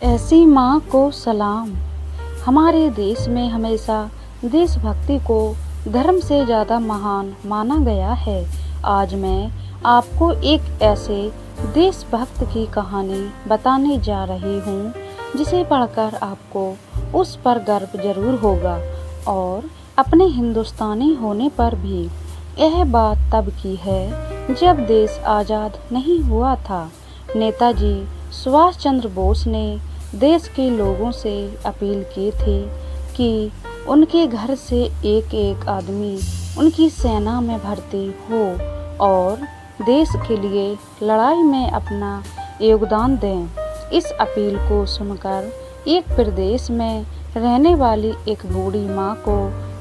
ऐसी माँ को सलाम। हमारे देश में हमेशा देशभक्ति को धर्म से ज़्यादा महान माना गया है। आज मैं आपको एक ऐसे देशभक्त की कहानी बताने जा रही हूँ जिसे पढ़कर आपको उस पर गर्व जरूर होगा और अपने हिंदुस्तानी होने पर भी। यह बात तब की है जब देश आज़ाद नहीं हुआ था। नेताजी सुभाष चंद्र बोस ने देश के लोगों से अपील की थी कि उनके घर से एक एक आदमी उनकी सेना में भर्ती हो और देश के लिए लड़ाई में अपना योगदान दें। इस अपील को सुनकर एक प्रदेश में रहने वाली एक बूढ़ी माँ को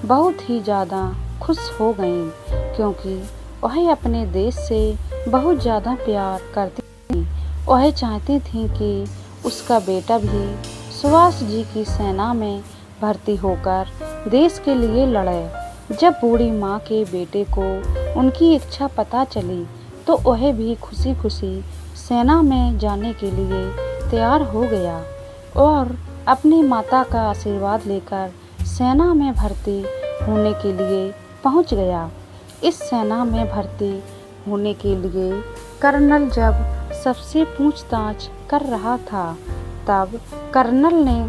बहुत ही ज़्यादा खुश हो गई, क्योंकि वह अपने देश से बहुत ज़्यादा प्यार करती थी। वह चाहती थी कि उसका बेटा भी सुभाष जी की सेना में भर्ती होकर देश के लिए लड़े। जब बूढ़ी माँ के बेटे को उनकी इच्छा पता चली तो वह भी खुशी खुशी सेना में जाने के लिए तैयार हो गया और अपनी माता का आशीर्वाद लेकर सेना में भर्ती होने के लिए पहुंच गया। इस सेना में भर्ती होने के लिए कर्नल जब सबसे पूछताछ कर रहा था, तब कर्नल ने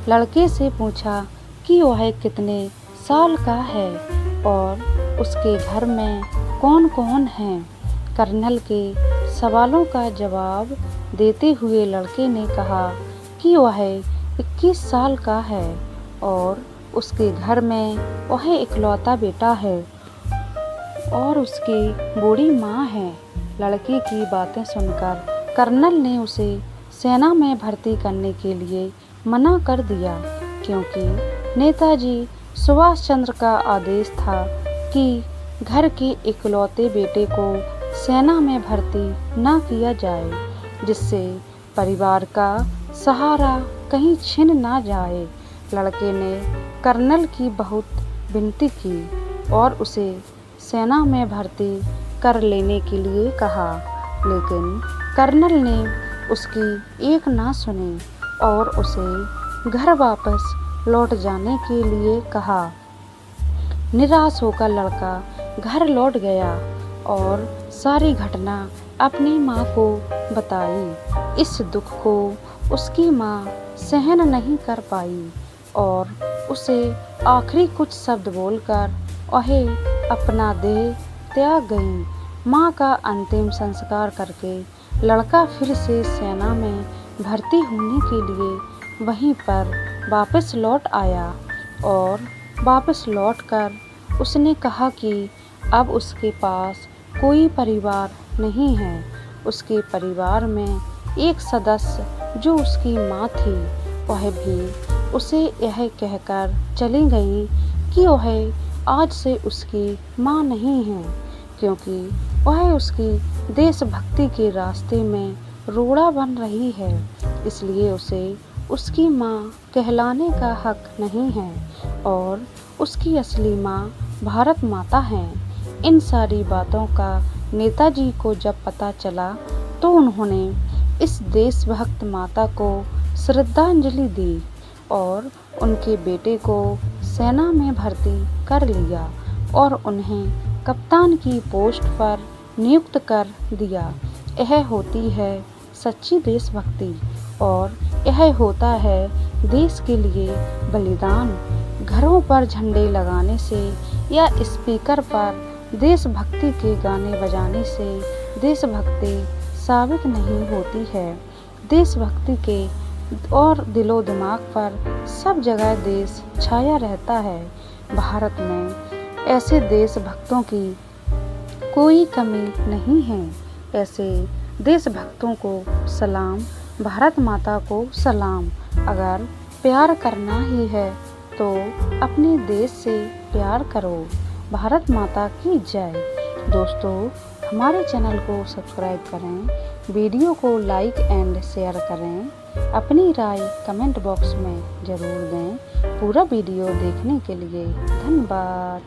लड़के से पूछा कि वह कितने साल का है और उसके घर में कौन कौन है। कर्नल के सवालों का जवाब देते हुए लड़के ने कहा कि वह 21 साल का है और उसके घर में वह इकलौता बेटा है और उसकी बूढ़ी माँ है। लड़के की बातें सुनकर कर्नल ने उसे सेना में भर्ती करने के लिए मना कर दिया, क्योंकि नेताजी सुभाष चंद्र का आदेश था कि घर के इकलौते बेटे को सेना में भर्ती न किया जाए, जिससे परिवार का सहारा कहीं छिन ना जाए। लड़के ने कर्नल की बहुत विनती की और उसे सेना में भर्ती कर लेने के लिए कहा, लेकिन कर्नल ने उसकी एक ना सुनी और उसे घर वापस लौट जाने के लिए कहा। निराश होकर लड़का घर लौट गया और सारी घटना अपनी माँ को बताई। इस दुख को उसकी माँ सहन नहीं कर पाई और उसे आखिरी कुछ शब्द बोलकर वह अपना देह त्याग गई। माँ का अंतिम संस्कार करके लड़का फिर से सेना में भर्ती होने के लिए वहीं पर वापस लौट आया और वापस लौटकर उसने कहा कि अब उसके पास कोई परिवार नहीं है। उसके परिवार में एक सदस्य जो उसकी माँ थी, वह भी उसे यह कहकर चली गई कि वह आज से उसकी माँ नहीं है, क्योंकि वह उसकी देशभक्ति के रास्ते में रोड़ा बन रही है, इसलिए उसे उसकी माँ कहलाने का हक नहीं है और उसकी असली माँ भारत माता है। इन सारी बातों का नेताजी को जब पता चला तो उन्होंने इस देशभक्त माता को श्रद्धांजलि दी और उनके बेटे को सेना में भर्ती कर लिया और उन्हें कप्तान की पोस्ट पर नियुक्त कर दिया। यह होती है सच्ची देशभक्ति और यह होता है देश के लिए बलिदान। घरों पर झंडे लगाने से या स्पीकर पर देशभक्ति के गाने बजाने से देशभक्ति साबित नहीं होती है। देशभक्ति के और दिलो दिमाग पर सब जगह देश छाया रहता है। भारत में ऐसे देशभक्तों की कोई कमी नहीं है। ऐसे देशभक्तों को सलाम, भारत माता को सलाम। अगर प्यार करना ही है तो अपने देश से प्यार करो। भारत माता की जय। दोस्तों, हमारे चैनल को सब्सक्राइब करें, वीडियो को लाइक एंड शेयर करें, अपनी राय कमेंट बॉक्स में ज़रूर दें। पूरा वीडियो देखने के लिए धन्यवाद।